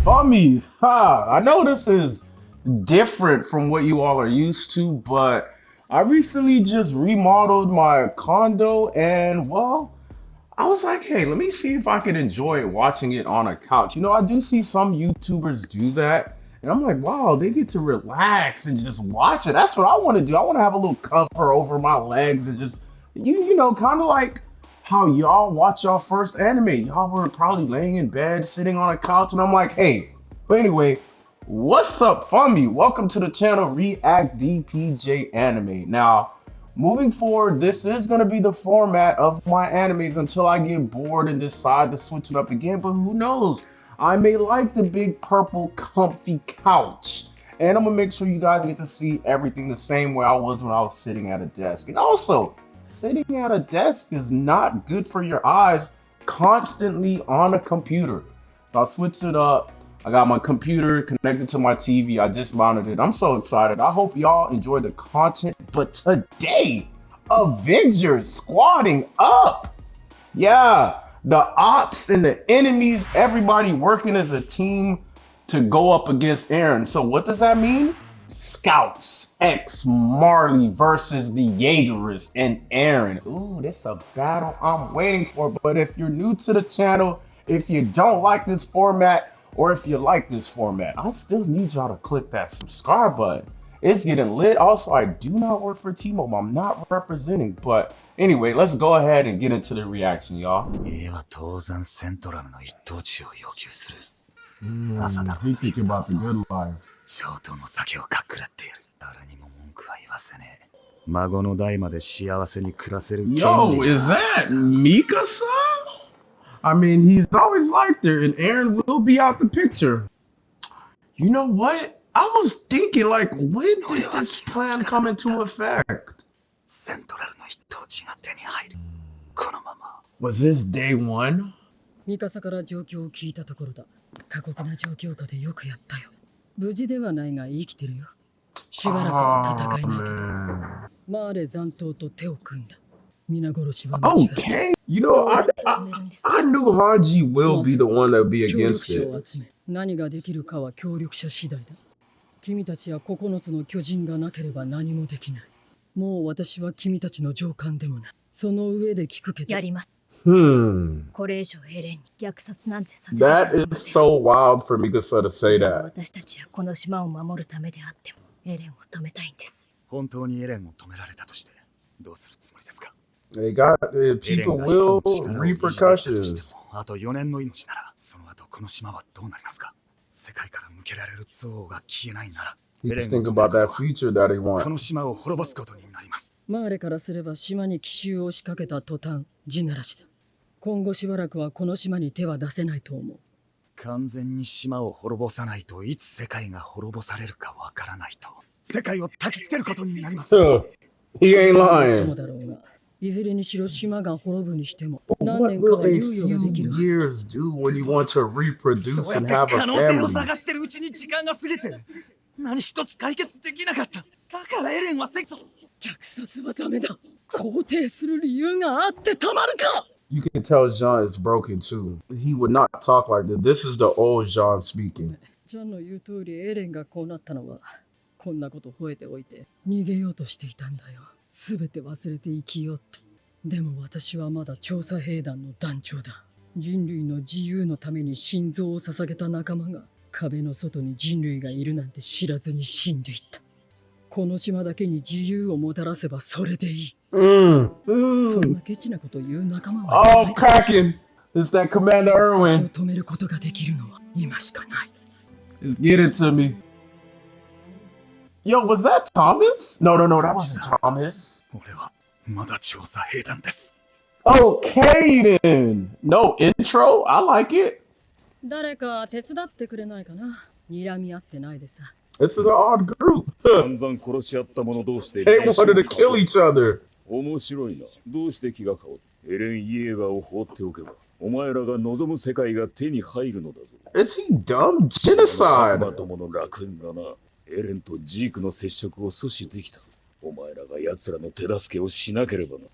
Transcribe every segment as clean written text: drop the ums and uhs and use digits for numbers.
Fummy, ha! I know this is different from what you all are used to, but I recently just remodeled my condo and, well, I was like, hey, let me see if I could enjoy watching it on a couch. You know, I do see some YouTubers do that, and I'm like, wow, they get to relax and just watch it. That's what I want to do. I want to have a little cover over my legs and just, you know, kind of like how y'all watch y'all first anime. Y'all were probably laying in bed, sitting on a couch, and I'm like, hey. But anyway, what's up, Fummy? Welcome to the channel React DPJ Anime. Now, moving forward, this is going to be the format of my animes until I get bored and decide to switch it up again. But who knows? I may like the big purple comfy couch. And I'm going to make sure you guys get to see everything the same way I was when I was sitting at a desk. And also, sitting at a desk is not good for your eyes constantly on a computer. So I switched it up. I got my computer connected to my TV. I just mounted it. I'm so excited. I hope y'all enjoy the content. But today, Avengers squadding up. Yeah, the ops and the enemies, everybody working as a team to go up against Eren. So what does that mean? Scouts X Marley versus the Jaegerists and Eren. Ooh, this is a battle I'm waiting for. But if you're new to the channel, if you don't like this format, or if you like this format, I still need y'all to click that subscribe button. It's getting lit. Also, I do not work for T-Mobile. I'm not representing. But anyway, let's go ahead and get into the reaction, y'all. He thinking about the good life. Yo, is that Mika-san? I mean, he's always like there, and Eren will be out the picture. You know what? I was thinking, like, when did this plan come into effect? Was this day one? Oh, man. Okay. You know, I knew Hanji will be the one that be against it. That is so wild for Mikasa to say that. They got people will repercussions. He's thinking about that future that he wants. He ain't lying. But what will a few years do when you want to reproduce and have a family? You can tell Jean is broken too. He would not talk like this. This is the old Jean speaking. Oh, cracking! It's that Commander Erwin. It's getting to me. Yo, was that Thomas? No, that wasn't Thomas. Okay then. No intro? I like it. This is an odd group. They wanted to kill each other. Is he dumb? Genocide.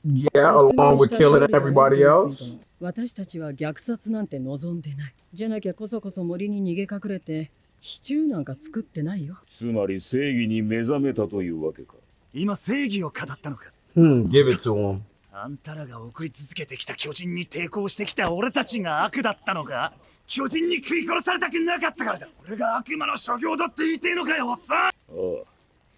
Yeah, along with killing everybody else. 私たちは虐殺なんて望んでない。じゃなきゃこそこそ森に逃げ隠れてシチューなんか作ってないよ。つまり正義に目覚めたというわけか。今正義を語ったのか。Give it to him. あんたらが送り続けてきた巨人に抵抗してきた俺たちが悪だったのか。巨人に食い殺されたくなかったからだ。俺が悪魔の所業だって言っていいのかよ、おっさん。ああ、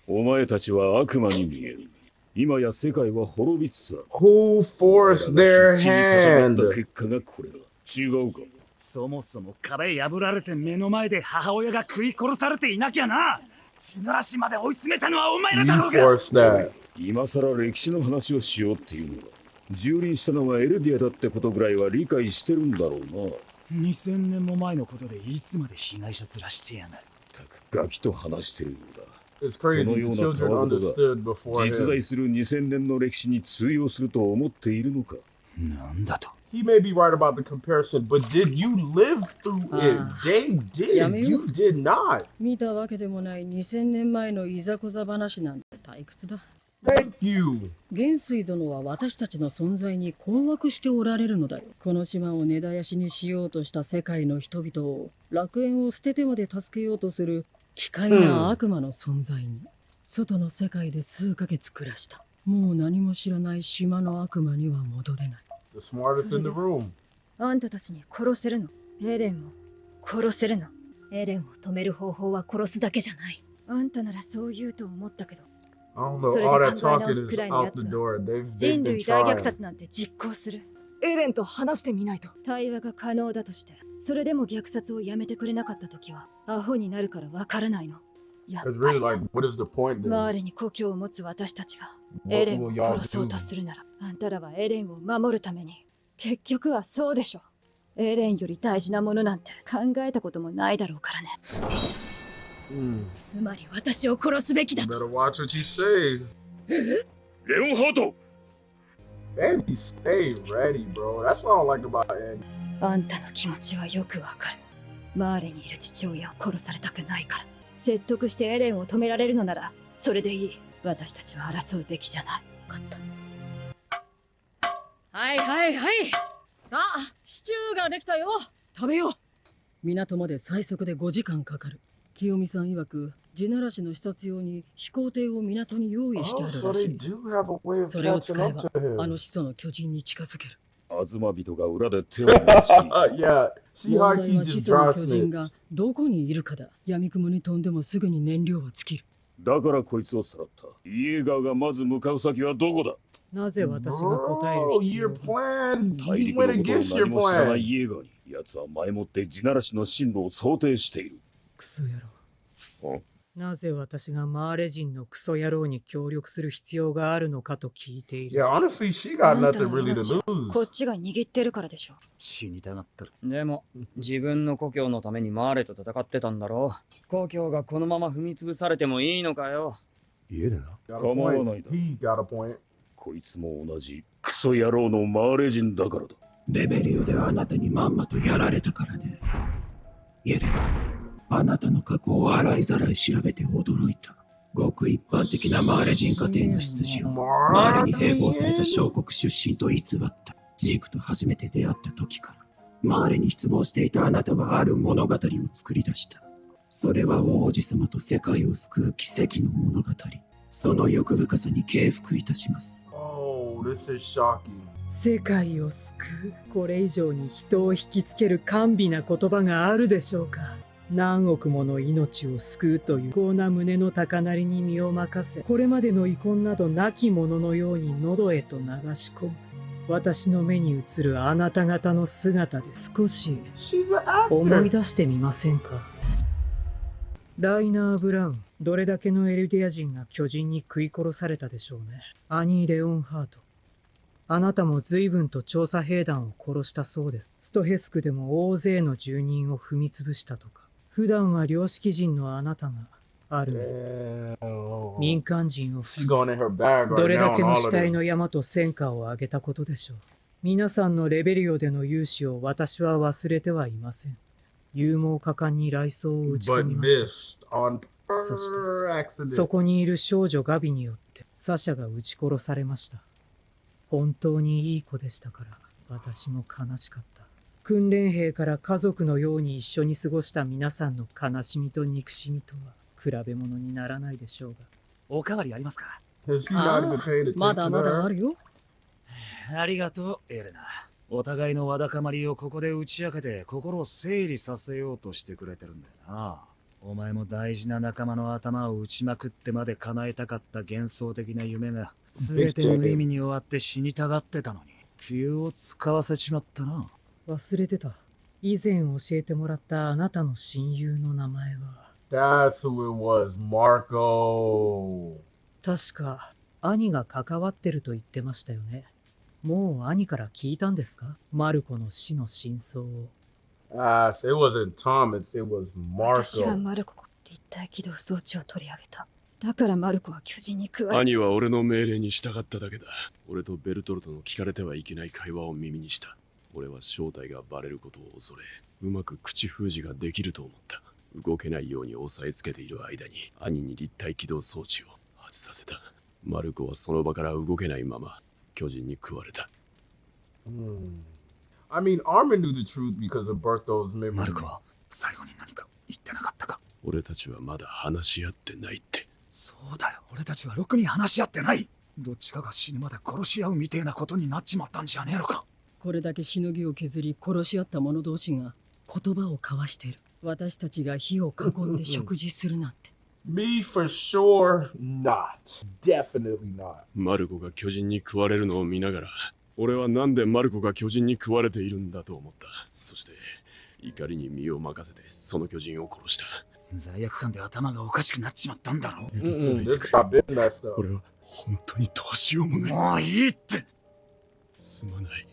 お前たちは悪魔に見える。今や世界は滅びつつある。Who forced their hand? 結果がこれだ。違うか。そもそも壁破られて目の前で母親が食い殺されていなきゃな。地ならしまで追い詰めたのはお前らだろうが。You forced that. 今さら歴史の話をしようっていうのだ。蹂躙したのはエルディアだってことぐらいは理解してるんだろうな。2000年も前のことでいつまで被害者面してやがる。たくガキと話してるようだ。It's crazy. The children understood before him. 実在する2000年の歴史に通用すると思っているのか。なんだと。He may be right about the comparison, but did you live through it? They did. You did not. 見たわけでもない2000年前のいざこざ話なんて退屈だ。Thank you. 元帥殿は私たちの存在に困惑しておられるのだよ。この島を根絶やしにしようとした世界の人々を楽園を捨ててまで助けようとする奇怪な悪魔の存在に、外の世界で数ヶ月暮らした。もう何も知らない島の悪魔には戻れない。The smartest in the room. あんたたちに殺せるの。エレンを殺せるの。エレンを止める方法は殺すだけじゃない。あんたならそう言うと思ったけど。I don't know. All that talking is out the door. They've 人 been 類大虐 trying. 殺なんて実行する。エレンと話してみないと。対話が可能だとして、それでも虐殺をやめてくれなかったときは、アホになるからわからないの。やっ It's ぱ really り like, what is the point マー then? レに故郷を持つ私たちが What エレン will を y'all 殺そう do? とするなら、あんたらはエレンを守るために、結局はそうでしょ。エレンより大事なものなんて考えたこともないだろうからね。つまり私を殺すべきだ You と。 better watch what you say. レオンハート Andy, stay ready, bro. That's what I don't like about Andy. あんたの気持ちはよくわかる。マーレにいる父親を殺されたくないから。説得してエレンを止められるのなら、それでいい。私たちは争うべきじゃない。分かった。はいはいはい。さあ、シチューができたよ。食べよう。港まで最速で5時間かかる。清美さん曰く、地ならしの視察用に飛行艇を港に用意してあ Oh, る so らし they い。 do have a way of それを使 catching え up ば to あの him. 始祖の巨人に近づける。アズマ人が裏で手を回していた。Yeah, see 問 how 題 he は just 始祖の dry 巨人が snitched. どこにいるかだ。闇雲に飛んでもすぐに燃料は尽きる。だからこいつをさらった。イエーガーがまず向かう先はどこだ。なぜ私が答える Bro, 必要 your が。 plan, 大 he 陸の went ことを against your 何も知らない plan. イエーガーに、奴は前もって地ならしの進路を想定している。クソ野郎。んなぜ私がマーレ人のクソ野郎に協力する必要があるのかと聞いている。 Yeah, honestly, she あ got んた nothing の really to 命をこっ lose. ちが握ってるからでしょ。死にたがったら。でも、自分の故郷のためにマーレと戦ってたんだろう。故郷がこのまま踏み潰されてもいいのかよ。イエレナ Got a 構わ point. ないだ。 He got a point. こいつも同じクソ野郎のマーレ人だからだ。レベリオであなたにまんまとやられたからね。イエレナ、あなたの過去を洗いざらい調べて驚いた。ごく一般的なマーレ人家庭の出自をマーレに併合された小国出身と偽った。ジークと初めて出会った時からマーレに失望していたあなたはある物語を作り出した。それは王子様と世界を救う奇跡の物語。その欲深さに敬服いたします。 Oh, this is shocking. 世界を救う。これ以上に人を引きつける甘美な言葉があるでしょうか。何億もの命を救うという高な胸の高鳴りに身を任せ、これまでの遺恨などなきもののように喉へと流し込む。私の目に映るあなた方の姿で少し She's an 思い actor. 出してみませんか。ライナー・ブラウン、どれだけのエルディア人が巨人に食い殺されたでしょうね。アニー・レオンハート、あなたも随分と調査兵団を殺したそうです。ストヘスクでも大勢の住人を踏み潰したとか。普段は良識人のあなたがある Damn. 民間人を She going in her bag ど right れ now だけ on の all 死 of 体 them. の山と戦果を挙げたことでしょう。皆さんのレベリオでの勇姿を私は忘れてはいません。勇猛果敢に雷槍を撃ち込 But みまし missed on そして pure accident. た。そこにいる少女ガビによってサシャが撃ち殺されました。本当にいい子でしたから、私も悲しかった。訓練兵から家族のように一緒に過ごした皆さんの悲しみと憎しみとは比べ物にならないでしょうが。おかわりありますか？ Has he あ not even paid あ、まだ attention ま to だあ her? るよ。ありがとう、エレナ。お互いのわだかまりをここで打ち明けて心を整理させようとしてくれてるんだよな。お前も大事な仲間の頭を打ちまくってまで叶えたかった幻想的な夢が全て無意味に終わって死にたがってたのに気を使わせちまったな。忘れてた。以前教えてもらったあなたの親友の名前は。That's who it was, Marco. 確か、兄が関わってると言ってましたよね。もう兄から聞いたんですか？マルコの死の真相を。Ah, it wasn't Thomas, it was 私は Marco. マルコ立体起動装置を取り上げた。だからマルコは巨人に加え。兄は俺の命令に従っただけだ。俺とベルトルトの聞かれてはいけない会話を耳にした。俺は正体がバレることを恐れ、うまく口封じができると思った。動けないように押さえつけている間に兄に立体起動装置を外させた。マルコはその場から動けないまま巨人に食われた。I mean, Armin knew the truth because of Bertho's memory. マルコは最後に何か言ってなかったか？俺たちはまだ話し合ってないって。そうだよ、俺たちはろくに話し合ってない。どっちかが死ぬまで殺し合うみてえなことになっちまったんじゃねえのか。これだけしのぎを削り殺し合った者同士が言葉を交わしている。私たちが火を囲んで食事するなんて。Me for sure not. Definitely not. マルコが巨人に食われるのを見ながら、俺はなんでマルコが巨人に食われているんだと思った。そして怒りに身を任せてその巨人を殺した。罪悪感で頭がおかしくなっちまったんだろ。This guy been messed up. 俺は本当にどうしようもない。もういいって。すまない。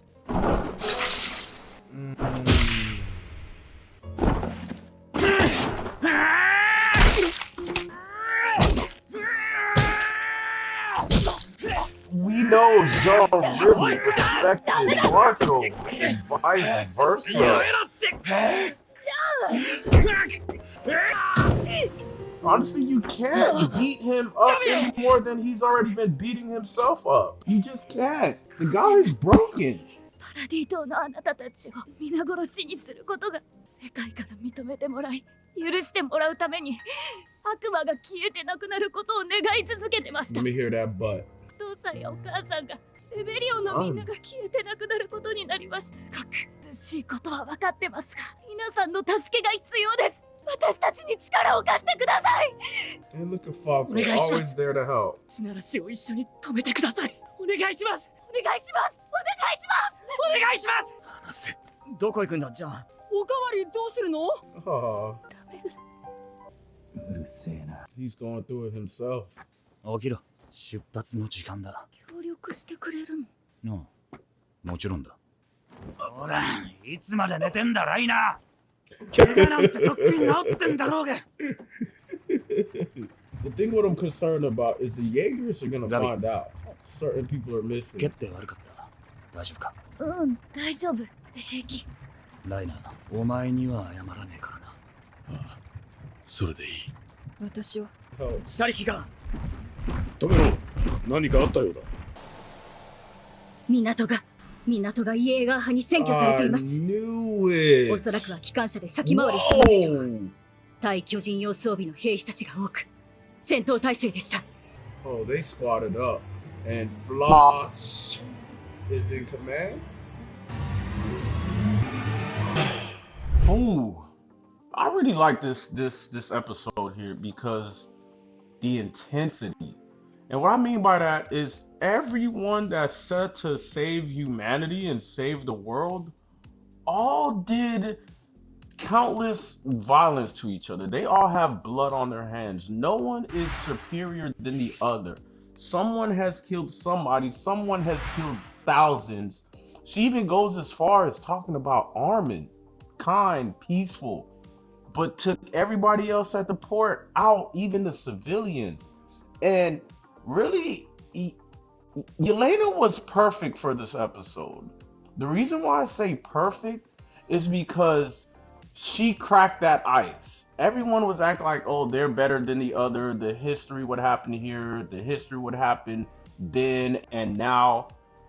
We know Joe really respected Marco and vice versa. Honestly, you can't beat him up any more than he's already been beating himself up. You just can't. The guy is broken. パラディ島のあなたたちを皆殺しにすることが世界から認めてもらい許してもらうために悪魔が消えてなくなることを願い続けてました。 Let me hear that butt. お父さんやお母さんがレベリオンのみんなが消えてなくなることになりました。苦しいことは分かってますが皆さんの助けが必要です。私たちに力を貸してください。 And look at Falco, always there to help. 地ならしを一緒に止めてください。お願いします。お願いします。お願いします。お願いします。話せ。どこ行くんだ、ジャン。おかわりどうするの？ Aw, うるせえな。 he's going through it himself. 起きろ。出発の時間だ。協力してくれるの？ああ、もちろんだ。ほら、いつまで寝てんだ、ライナー。怪我なんてとっくに治ってんだろうが。The thing what I'm concerned about is the Jaegers are gonna Gabi. find out. Certain people are 蹴 missing. って悪かった。大丈夫か？大丈夫。平気。ライナー、お前には謝らねえからな。ああ、それでいい。私は Help. 車力が。止めろ。何かあったようだ。港がイエーガー派に占拠されて I います。 knew it. おそらくは機関車で先回りしたのでしょう。 Whoa. 対巨人用装備の兵士たちが多く戦闘態勢でした。 Oh, they squatted up. And Flosh is in command. Ooh, I really like this episode here because the intensity. And what I mean by that is everyone that's set to save humanity and save the world all did countless violence to each other. They all have blood on their hands. No one is superior than the other. Someone has killed somebody. Someone has killed thousands. She even goes as far as talking about Armin, kind, peaceful, but took everybody else at the port out, even the civilians. And really, Yelena was perfect for this episode. The reason why I say perfect is because she cracked that ice. Everyone was acting like, oh, they're better than the other. The history would happen here. The history would happen then and now.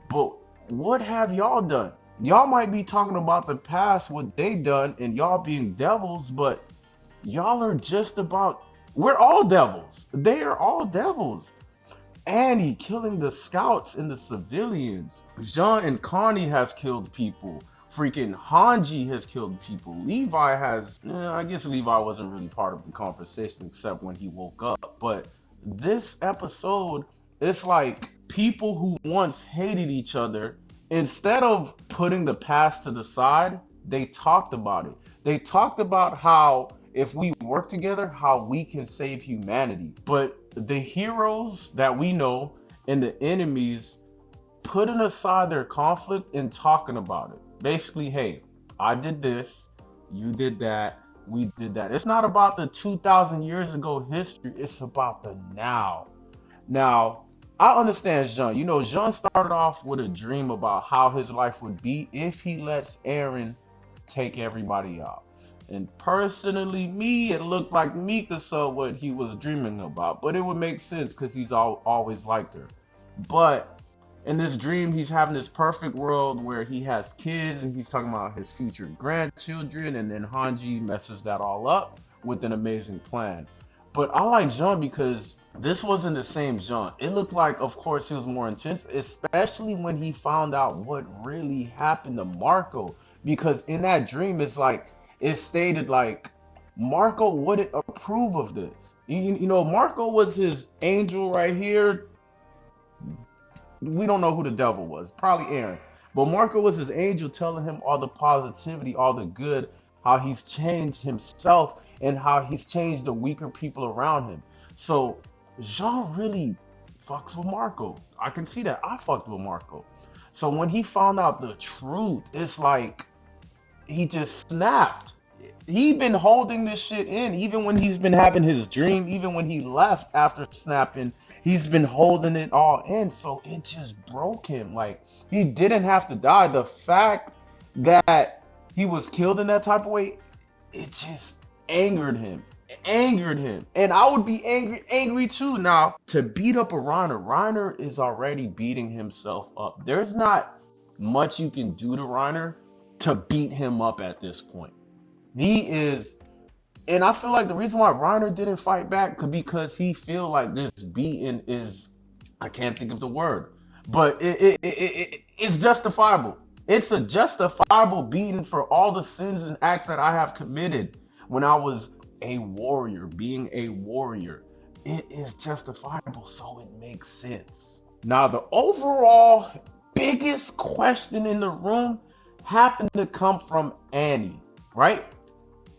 But what have y'all done? Y'all might be talking about the past, what they done, and y'all being devils, but y'all are just about, we're all devils. They are all devils. Annie killing the scouts and the civilians. Jean and Connie has killed people. Freaking Hanji has killed people. Levi has, I guess Levi wasn't really part of the conversation except when he woke up. But this episode, it's like people who once hated each other, instead of putting the past to the side, they talked about it. They talked about how if we work together, how we can save humanity. But the heroes that we know and the enemies putting aside their conflict and talking about it. Basically, hey, I did this, you did that, we did that. It's not about the 2,000 years ago history, it's about the now. Now, I understand Jean. You know, Jean started off with a dream about how his life would be if he lets Eren take everybody out. And personally, me, it looked like Mika saw what he was dreaming about. But it would make sense because he's always liked her. But in this dream, he's having this perfect world where he has kids and he's talking about his future grandchildren. And then Hanji messes that all up with an amazing plan. But I like Jean because this wasn't the same Jean. It looked like, of course, he was more intense, especially when he found out what really happened to Marco. Because in that dream, it's like, it stated like Marco wouldn't approve of this. You know, Marco was his angel right here. We don't know who the devil was, probably Eren. But Marco was his angel telling him all the positivity, all the good, how he's changed himself and how he's changed the weaker people around him. So Jean really fucks with Marco. I can see that. I fucked with Marco. So when he found out the truth, it's like he just snapped. He'd been holding this shit in, even when he's been having his dream, even when he left after snapping, he's been holding it all in. So it just broke him. Like, he didn't have to die. The fact that he was killed in that type of way, it just angered him. It angered him. And I would be angry too. Now, to beat up a Reiner is already beating himself up. There's not much you can do to Reiner to beat him up at this point. He is, and I feel like the reason why Reiner didn't fight back could because he feel like this beating is, I can't think of the word, but it's justifiable. It's a justifiable beating for all the sins and acts that I have committed when I was a warrior, being a warrior. It is justifiable, so it makes sense. Now, the overall biggest question in the room happened to come from Annie, right?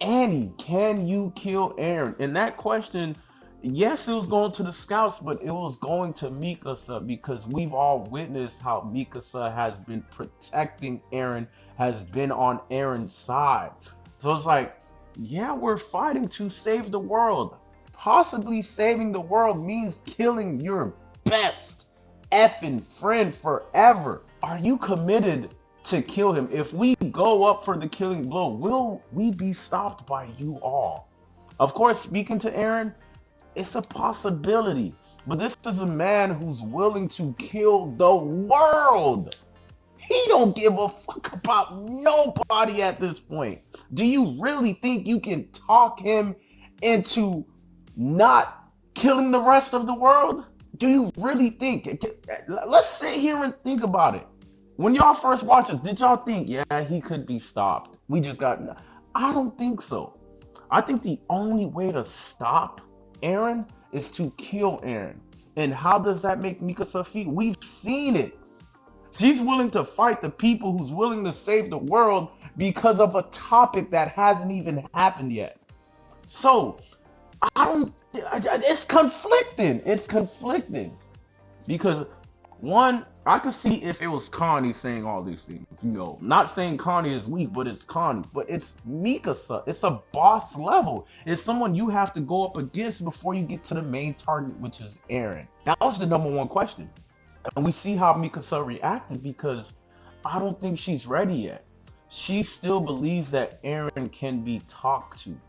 Annie, can you kill Eren? And that question, yes, it was going to the scouts, but it was going to Mikasa because we've all witnessed how Mikasa has been protecting Eren, has been on Eren's side. So it's like, yeah, we're fighting to save the world. Possibly saving the world means killing your best effing friend forever. Are you committed to kill him? If we go up for the killing blow, will we be stopped by you all? Of course, speaking to Eren, it's a possibility, but this is a man who's willing to kill the world. He don't give a fuck about nobody at this point. Do you really think you can talk him into not killing the rest of the world? Do you really think? Let's sit here and think about it. When y'all first watched this, did y'all think, yeah, he could be stopped? We just got, I don't think so. I think the only way to stop Eren is to kill Eren. And how does that make Mikasa feel? We've seen it. She's willing to fight the people who's willing to save the world because of a topic that hasn't even happened yet. So, it's conflicting. It's conflicting. Because one, I could see if it was Connie saying all these things, you know, not saying Connie is weak, but it's Connie, but it's Mikasa. It's a boss level. It's someone you have to go up against before you get to the main target, which is Eren. That was the #1 question. And we see how Mikasa reacted because I don't think she's ready yet. she still believes that Eren can be talked to.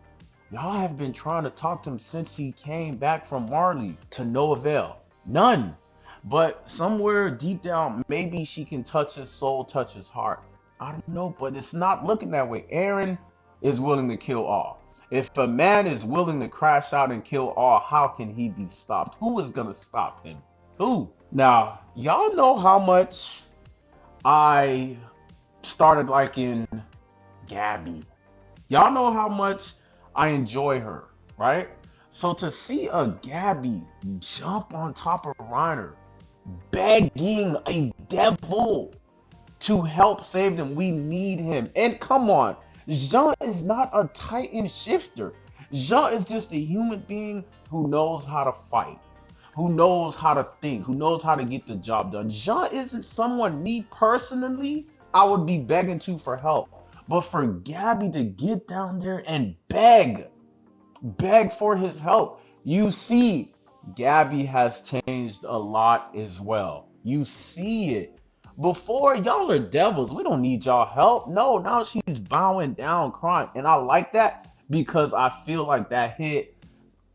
Y'all have been trying to talk to him since he came back from Marley, to no avail. None. But somewhere deep down, maybe she can touch his soul, touch his heart. I don't know, but it's not looking that way. Eren is willing to kill all. If a man is willing to crash out and kill all, how can he be stopped? Who is gonna stop him? Who? Now, y'all know how much I started liking Gabby. Y'all know how much I enjoy her, right? So to see a Gabby jump on top of Reiner, begging a devil to help save them, we need him. And come on, Jean is not a Titan shifter. Jean is just a human being who knows how to fight, who knows how to think, who knows how to get the job done. Jean isn't someone, me personally, I would be begging to for help. But for Gabby to get down there and beg for his help, you see Gabby has changed a lot as well. You see it. Before, y'all are devils. We don't need y'all help. No, now she's bowing down, crying. And I like that because I feel like that hit,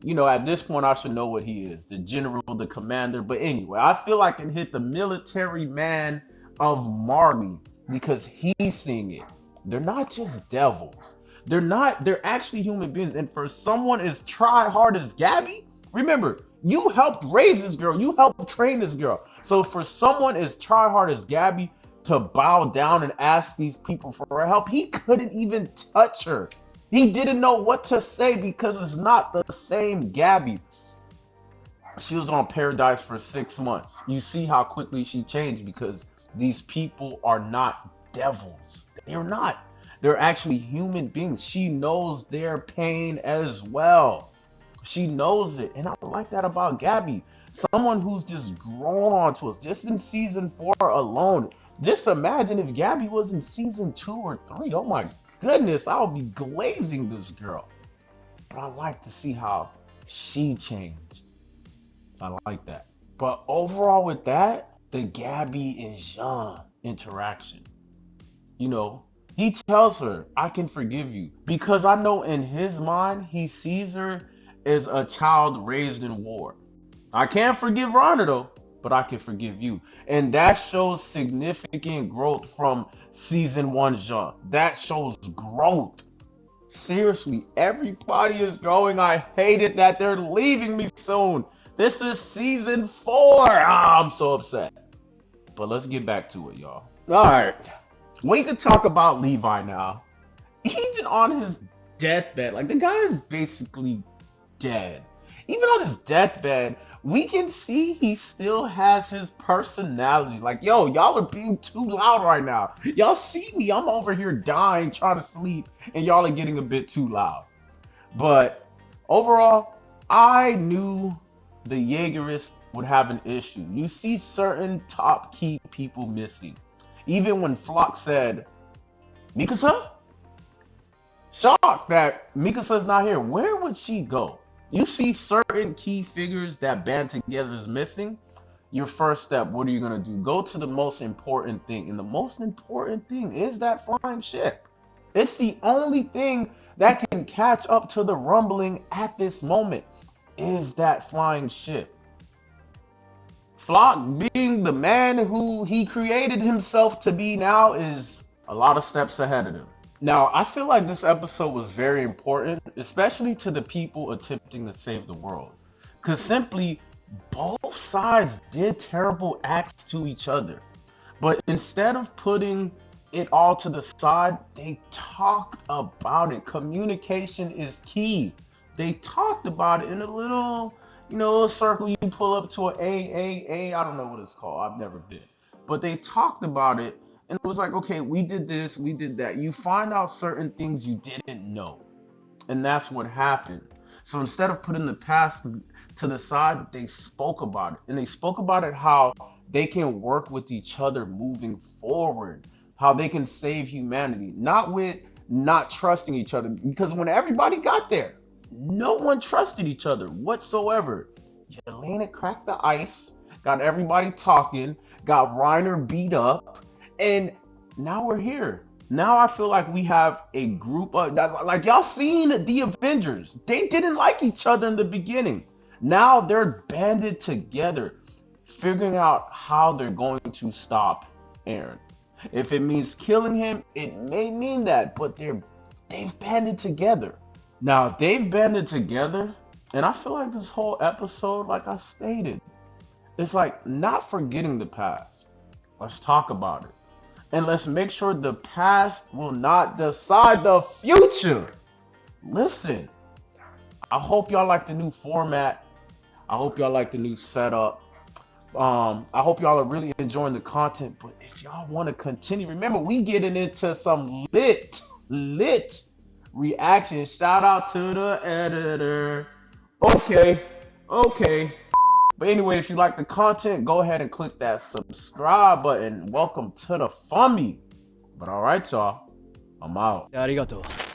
you know, at this point, I should know what he is. The general, the commander. But anyway, I feel like it hit the military man of Marley because he's seeing it. They're not just devils. They're actually human beings. And for someone as try hard as Gabby, remember, you helped raise this girl. You helped train this girl. So for someone as try hard as Gabby to bow down and ask these people for help, he couldn't even touch her. He didn't know what to say because it's not the same Gabby. She was on Paradise for 6 months. You see how quickly she changed because these people are not devils. They're not. They're actually human beings. She knows their pain as well. She knows it. And I like that about Gabby. Someone who's just grown onto us. Just in season 4 alone. Just imagine if Gabby was in season 2 or 3. Oh my goodness, I would be glazing this girl. But I like to see how she changed. I like that. But overall with that, the Gabby and Jean interaction. You know, he tells her, I can forgive you. Because I know in his mind, he sees her as a child raised in war. I can't forgive Reiner though, but I can forgive you. And that shows significant growth from season 1 Jean. That shows growth. Seriously, everybody is growing. I hate it that they're leaving me soon. This is season 4. I'm so upset. But let's get back to it, y'all. All right. We could talk about Levi now. Even on his deathbed, like the guy is basically dead. Even on his deathbed, we can see he still has his personality. Like, yo, y'all are being too loud right now. Y'all see me, I'm over here dying, trying to sleep, and y'all are getting a bit too loud. But overall, I knew the Jaegerist would have an issue. You see certain top key people missing. Even when Flock said, Mikasa? Shocked that Mikasa's not here. Where would she go? You see certain key figures that band together is missing. Your first step, what are you going to do? Go to the most important thing. And the most important thing is that flying ship. It's the only thing that can catch up to the rumbling at this moment is that flying ship. Flock being the man who he created himself to be now is a lot of steps ahead of him. Now, I feel like this episode was very important, especially to the people attempting to save the world. Because simply, both sides did terrible acts to each other. But instead of putting it all to the side, they talked about it. Communication is key. They talked about it in a little, you know, a circle you pull up to an AAA. I don't know what it's called. I've never been. But they talked about it. And it was like, okay, we did this, we did that. You find out certain things you didn't know. And that's what happened. So instead of putting the past to the side, they spoke about it. And they spoke about it how they can work with each other moving forward. How they can save humanity. Not with not trusting each other. Because when everybody got there, no one trusted each other whatsoever. Yelena cracked the ice, got everybody talking, got Reiner beat up. And now we're here. Now I feel like we have a group of, like y'all seen the Avengers. They didn't like each other in the beginning. Now they're banded together, figuring out how they're going to stop Eren. If it means killing him, it may mean that, but they've banded together. Now they've banded together, and I feel like this whole episode, like I stated, it's like not forgetting the past. Let's talk about it. And let's make sure the past will not decide the future. Listen, I hope y'all like the new format. I hope y'all like the new setup. I hope y'all are really enjoying the content. But if y'all want to continue, remember we getting into some lit reactions. Shout out to the editor. Okay. But anyway, if you like the content, go ahead and click that subscribe button. Welcome to the fummy. But all right, y'all, I'm out. ありがとう。